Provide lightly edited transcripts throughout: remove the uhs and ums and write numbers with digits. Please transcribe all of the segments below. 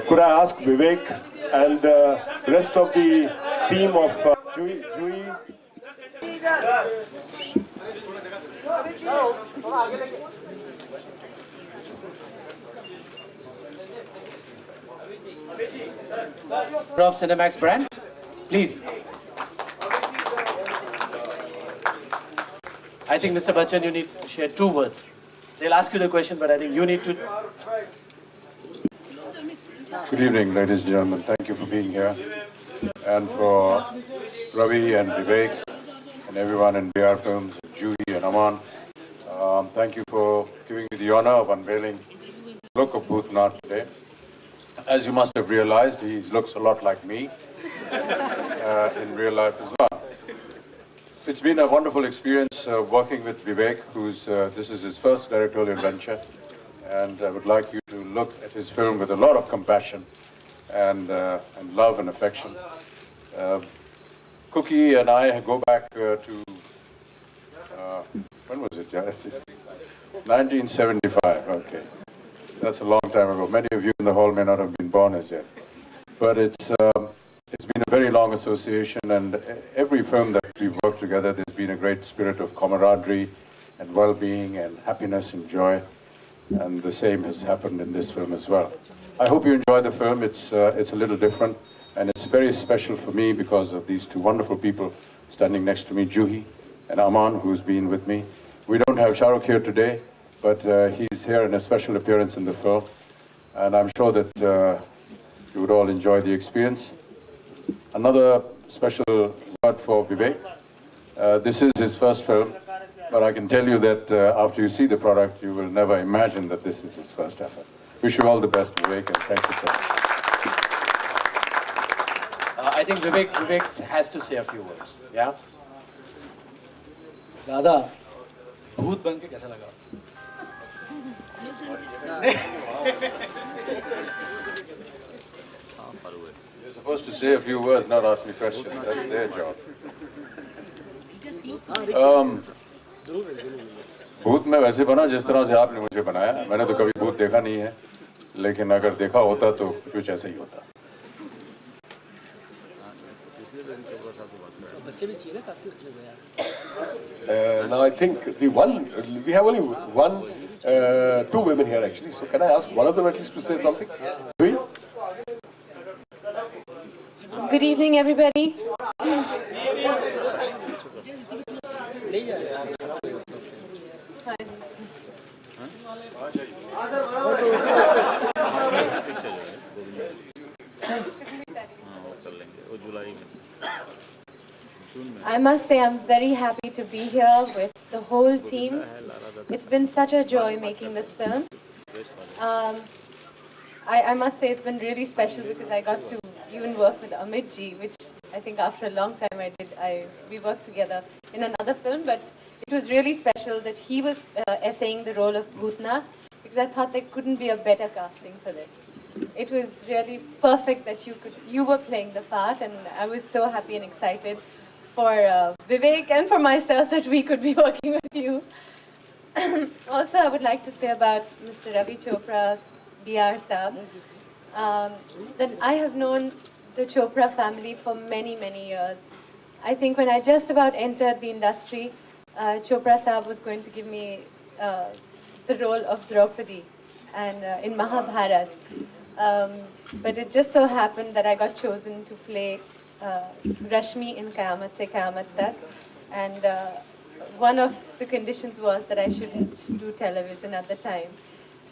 Could I ask Vivek and the rest of the team of Juhi? Of Cinemax brand, please. I think, Mr. Bachchan, you need to share 2 words. They'll ask you the question, but I think you need to. Good evening, ladies and gentlemen. Thank you for being here. And for Ravi and Vivek and everyone in BR Films, Juhi and Armaan, thank you for giving me the honor of unveiling the look of Bhootnath today. As you must have realized, he looks a lot like me in real life as well. It's been a wonderful experience working with Vivek, this is his first directorial venture, and I would like you to look at his film with a lot of compassion and love and affection. Cookie and I go back to, when was it? Yeah, it's 1975, okay. That's a long time ago. Many of you in the hall may not have been born as yet. But it's been a very long association, and every film that we've worked together, there's been a great spirit of camaraderie and well-being and happiness and joy. And the same has happened in this film as well. I hope you enjoy the film. It's a little different, and it's very special for me because of these 2 wonderful people standing next to me, Juhi and Armaan, who's been with me. We don't have Shahrukh here today, but he's here in a special appearance in the film, and I'm sure that you would all enjoy the experience. Another special word for Vivek. This is his first film, but I can tell you that after you see the product, you will never imagine that this is his first effort. Wish you all the best, Vivek, and thank you so much. I think Vivek has to say a few words. Yeah? दादा, भूत बन के कैसा लगा? You're supposed to say a few words, not ask me questions. That's their job. भूत में वैसे बना जिस तरह से आपने मुझे बनाया. मैंने तो कभी भूत देखा नहीं है, लेकिन अगर देखा होता तो कुछ ऐसा ही होता. Now I think we have only 2 women here actually. So can I ask one of them at least to say something? Yes. Good evening, everybody. I must say I'm very happy to be here with the whole team. It's been such a joy making this film. I must say it's been really special because I got to even work with Amitji, which I think after a long time we worked together in another film, but it was really special that he was essaying the role of Bhootnath, because I thought there couldn't be a better casting for this. It was really perfect that you were playing the part, and I was so happy and excited for Vivek and for myself that we could be working with you. Also, I would like to say about Mr. Ravi Chopra, BR Saab, that I have known the Chopra family for many, many years. I think when I just about entered the industry, Chopra Saab was going to give me the role of Draupadi and in Mahabharat. But it just so happened that I got chosen to play Rashmi in Qayamat Se Qayamat Tak, and one of the conditions was that I shouldn't do television at the time.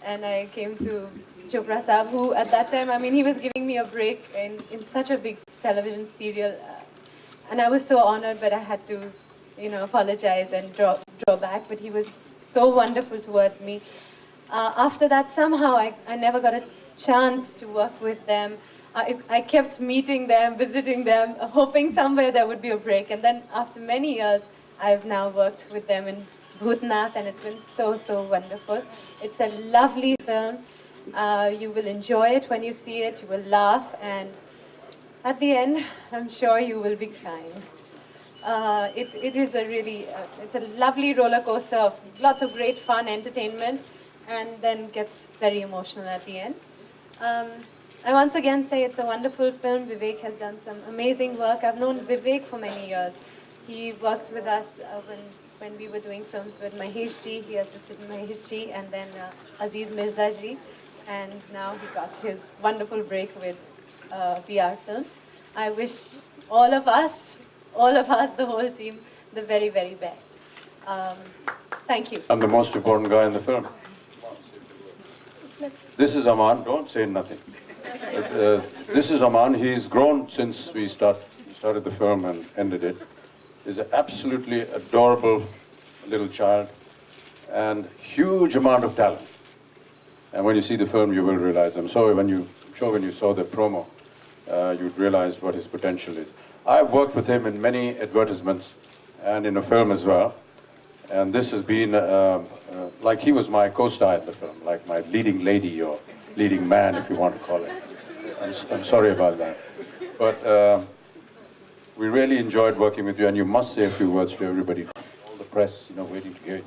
And I came to Chopra Saab, who at that time, I mean, he was giving me a break in such a big television serial, and I was so honored, but I had to, apologize and draw back. But he was so wonderful towards me. After that, somehow I never got a chance to work with them I kept meeting them, visiting them, hoping somewhere there would be a break. And then after many years, I've now worked with them in Bhootnath, and it's been so, so wonderful. It's a lovely film. You will enjoy it when you see it. You will laugh, and at the end, I'm sure you will be crying. It is a really, it's a lovely roller coaster of lots of great fun, entertainment, and then gets very emotional at the end. I once again say it's a wonderful film. Vivek has done some amazing work. I've known Vivek for many years. He worked with us when we were doing films with Mahesh Ji. He assisted Mahesh Ji, and then Aziz Mirza Ji. And now he got his wonderful break with VR film. I wish all of us, the whole team, the very, very best. Thank you. I'm the most important guy in the film. This is Armaan. Don't say nothing. This is Armaan. He's grown since we started the film and ended it. He's an absolutely adorable little child and huge amount of talent. And when you see the film, you will realize. I'm sure when you saw the promo, you'd realize what his potential is. I've worked with him in many advertisements and in a film as well. And this has been like he was my co-star in the film, like my leading lady or leading man, if you want to call it. I'm sorry about that. But we really enjoyed working with you, and you must say a few words to everybody, all the press, waiting to hear you.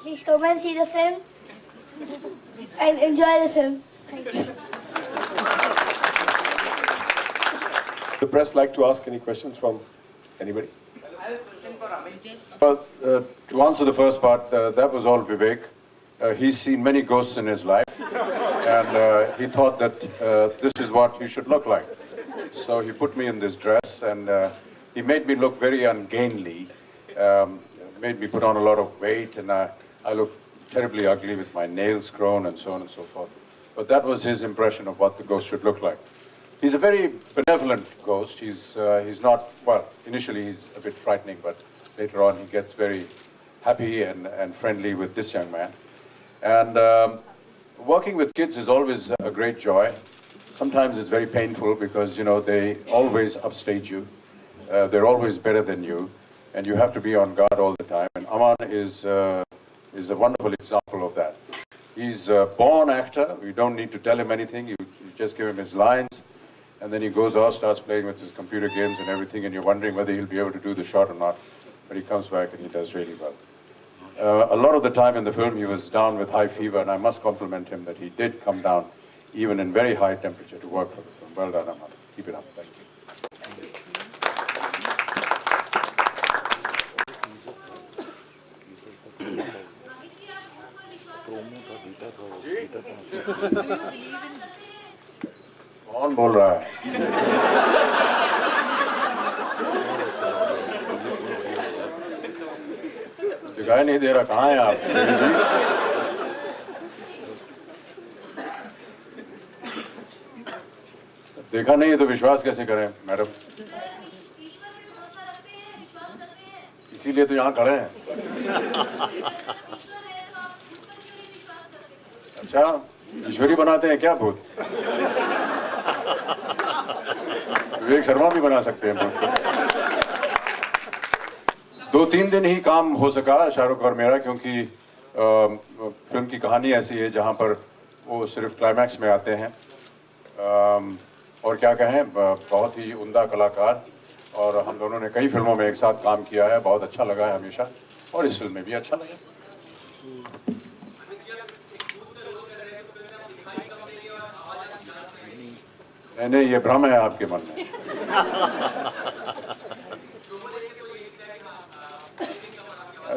Please come and see the film and enjoy the film. Thank you. The press like to ask any questions from anybody? I have a question for Amitji. Well, to answer the first part, that was all Vivek. He's seen many ghosts in his life, and he thought that this is what he should look like. So he put me in this dress, and he made me look very ungainly, made me put on a lot of weight, and I looked terribly ugly with my nails grown and so on and so forth. But that was his impression of what the ghost should look like. He's a very benevolent ghost. He's not, well, initially he's a bit frightening, but later on he gets very happy and friendly with this young man. And working with kids is always a great joy. Sometimes it's very painful because, they always upstage you. They're always better than you, and you have to be on guard all the time. And Armaan is a wonderful example of that. He's a born actor. We don't need to tell him anything. You just give him his lines, and then he goes off, starts playing with his computer games and everything, and you're wondering whether he'll be able to do the shot or not. But he comes back and he does really well. A lot of the time in the film he was down with high fever, and I must compliment him that he did come down even in very high temperature to work for the film. Well done, Armaan. Keep it up. Thank you. कौन बोल रहा है? दिखाई नहीं दे रहा, कहाँ हैं आप? देखा नहीं है तो विश्वास कैसे करें, मैडम? इसीलिए तो यहाँ खड़े हैं। अच्छा, ईश्वरी बनाते हैं क्या भूत? विवेक शर्मा भी बना सकते हैं भूत। 2-3 दिन ही काम हो सका शाहरुख और मेरा, क्योंकि फिल्म की कहानी ऐसी है जहाँ पर वो सिर्फ क्लाइमैक्स में आते हैं। और क्या कहें, बहुत ही उम्दा कलाकार, और हम दोनों ने कई फिल्मों में एक साथ काम किया है। बहुत अच्छा लगा है हमेशा, और इस फिल्म में भी अच्छा लगा। नहीं, ये भ्रम है आपके मन में।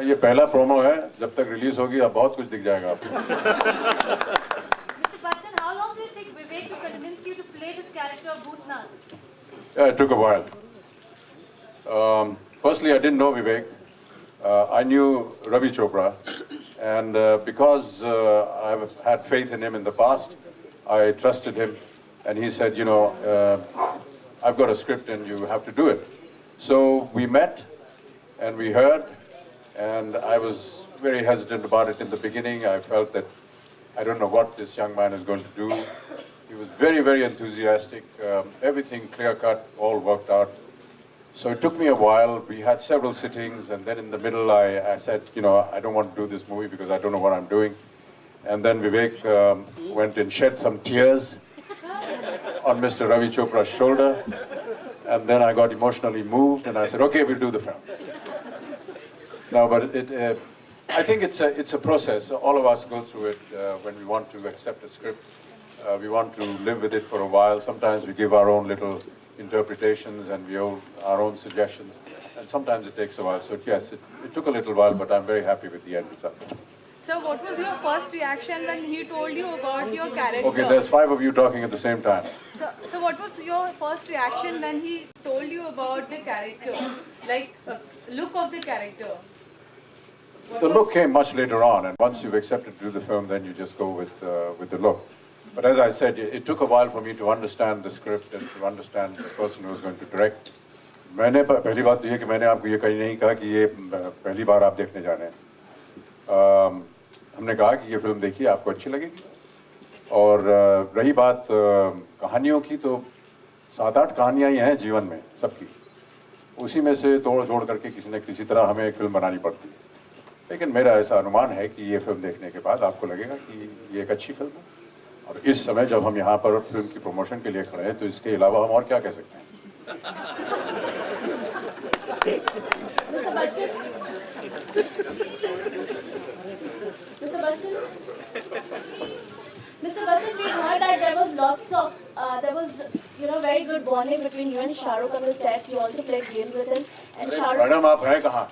ये पहला प्रोमो है, जब तक रिलीज होगी अब बहुत कुछ दिख जाएगा आपको। Mr. Bachchan, how long did it take Vivek to convince you to play this character of Bhootnath? Yeah, it took a while. Firstly, I didn't know Vivek. I knew Ravi Chopra, and because I've had faith in him in the past, I trusted him, and he said, I've got a script and you have to do it. So we met and we heard, and I was very hesitant about it in the beginning. I felt that I don't know what this young man is going to do. He was very, very enthusiastic. Everything clear-cut, all worked out. So it took me a while. We had several sittings, and then in the middle I said, you know, I don't want to do this movie because I don't know what I'm doing. And then Vivek went and shed some tears on Mr. Ravi Chopra's shoulder. And then I got emotionally moved, and I said, okay, we'll do the film. No, but I think it's a process. All of us go through it when we want to accept a script. We want to live with it for a while. Sometimes we give our own little interpretations and we own our own suggestions. And sometimes it takes a while. So yes, it took a little while, but I'm very happy with the end result. So what was your first reaction when he told you about your character? Okay, there's 5 of you talking at the same time. So what was your first reaction when he told you about the character? Like, look of the character? The look came much later on, and once you've accepted to do the film, then you just go with the look. But as I said, it took a while for me to understand the script and to understand the person who was going to direct. मैंने पहली बात तो ये कि मैंने आपको ये कहीं नहीं कहा कि ये पहली बार आप देखने जा रहे हैं. हमने कहा कि ये फिल्म देखिए, आपको अच्छी लगेगी. और रही बात कहानियों की, तो 7-8 कहानियाँ ही हैं जीवन में सबकी. उसी में से तोड़ जोड़ करके किसी न किसी तरह हमें एक फिल्म बनानी पड़ती है. लेकिन मेरा ऐसा अनुमान है कि ये फिल्म देखने के बाद आपको लगेगा कि ये एक अच्छी फिल्म है. और इस समय जब हम यहाँ पर फिल्म की प्रमोशन के लिए खड़े हैं, तो इसके अलावा हम और क्या कह सकते हैं? Mr. Bachchan? Mr. Bachchan? Mr. Bachchan, we heard that there was very good bonding between you and Shah Rukh on the sets. You also played games with him. And Shah Rukh... madam आप हैं कहाँ?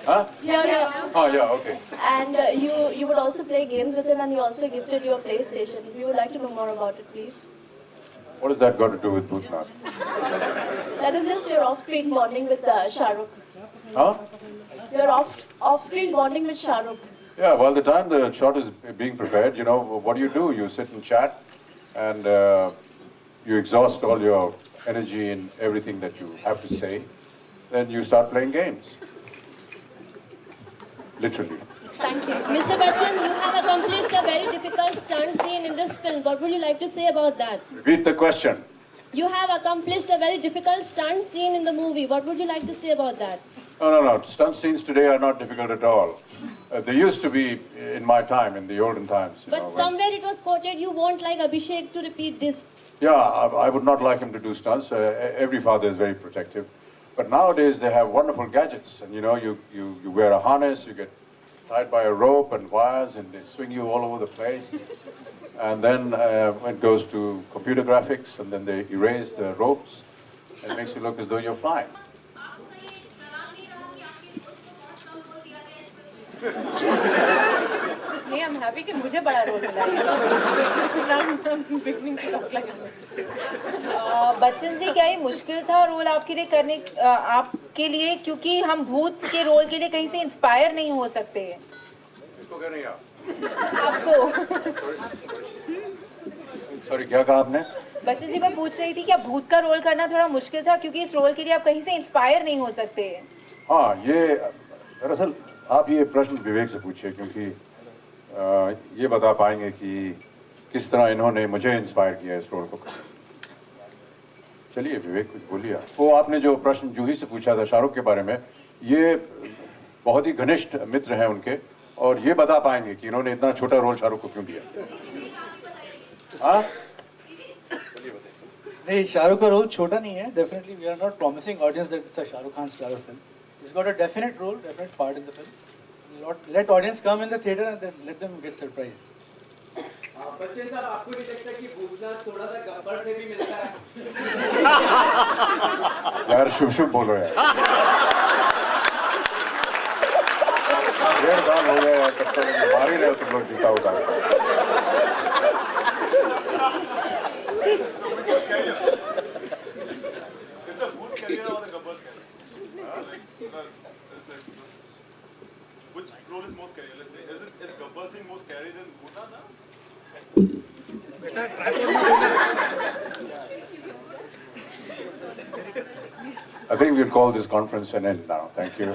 हाँ? Yeah. हाँ, yeah, okay. And you would also play games with him, and he also gifted you a PlayStation. We would like to know more about it, please. What has that got to do with Bhootnath? That is just your off-screen bonding with Shah Rukh. Huh? Your off-screen bonding with Shah Rukh. Yeah, well, the time the shot is being prepared, you know, what do? You sit and chat, and you exhaust all your energy in everything that you have to say. Then you start playing games. Literally. Thank you. Mr. Bachchan, you have accomplished a very difficult stunt scene in this film. What would you like to say about that? Repeat the question. You have accomplished a very difficult stunt scene in the movie. What would you like to say about that? No. Stunt scenes today are not difficult at all. They used to be in my time, in the olden times. But somewhere it was quoted, you won't like Abhishek to repeat this. Yeah, I would not like him to do stunts. Every father is very protective. But nowadays they have wonderful gadgets, and you know, you wear a harness, you get tied by a rope and wires, and they swing you all over the place. And then it goes to computer graphics, and then they erase the ropes, and it makes you look as though you're flying. नहीं, I'm happy कि मुझे बड़ा role मिला है. beginning to talk like Amitji. Bachchan ji, क्या ये मुश्किल था रोल आपके लिए करने आपके लिए, क्योंकि हम भूत के रोल के लिए कहीं से इंस्पायर नहीं हो सकते? इसको कह रही हैं आप? आपको. Sorry, क्या कहा आपने? बच्चन जी, मैं पूछ रही थी कि भूत का रोल करना थोड़ा मुश्किल था, क्योंकि इस रोल के लिए आप कहीं से इंस्पायर नहीं हो सकते? हाँ, ये दरअसल आप ये प्रश्न विवेक से पूछिए, क्योंकि ये बता पाएंगे कि किस तरह इन्होंने मुझे इंस्पायर किया इस रोल को. चलिए विवेक, कुछ बोलिए. वो आपने जो प्रश्न जूही से पूछा था शाहरुख के बारे में, ये बहुत ही घनिष्ठ मित्र हैं उनके, और ये बता पाएंगे कि इन्होंने इतना छोटा रोल शाहरुख को क्यों दिया. हाँ, नहीं, शाहरुख का रोल छोटा नहीं है. Definitely we are not promising audience that it's a Shahrukh Khan star film. He's got a definite role, definite part in the film. Let audience come in the theater and then let them get surprised. Bachchan साहब, आपको नहीं लगता कि भूतनाथ थोड़ा सा गब्बर से भी मिलता है? यार शुभ बोलो यार. 1.5 साल हो गया यार, तब तक मार ही रहे हो तुम लोग जीता उतार. Which role is most scary? Let's say, is Gabbar Singh more scary than Bhootnath now? I think we'll call this conference an end now. Thank you.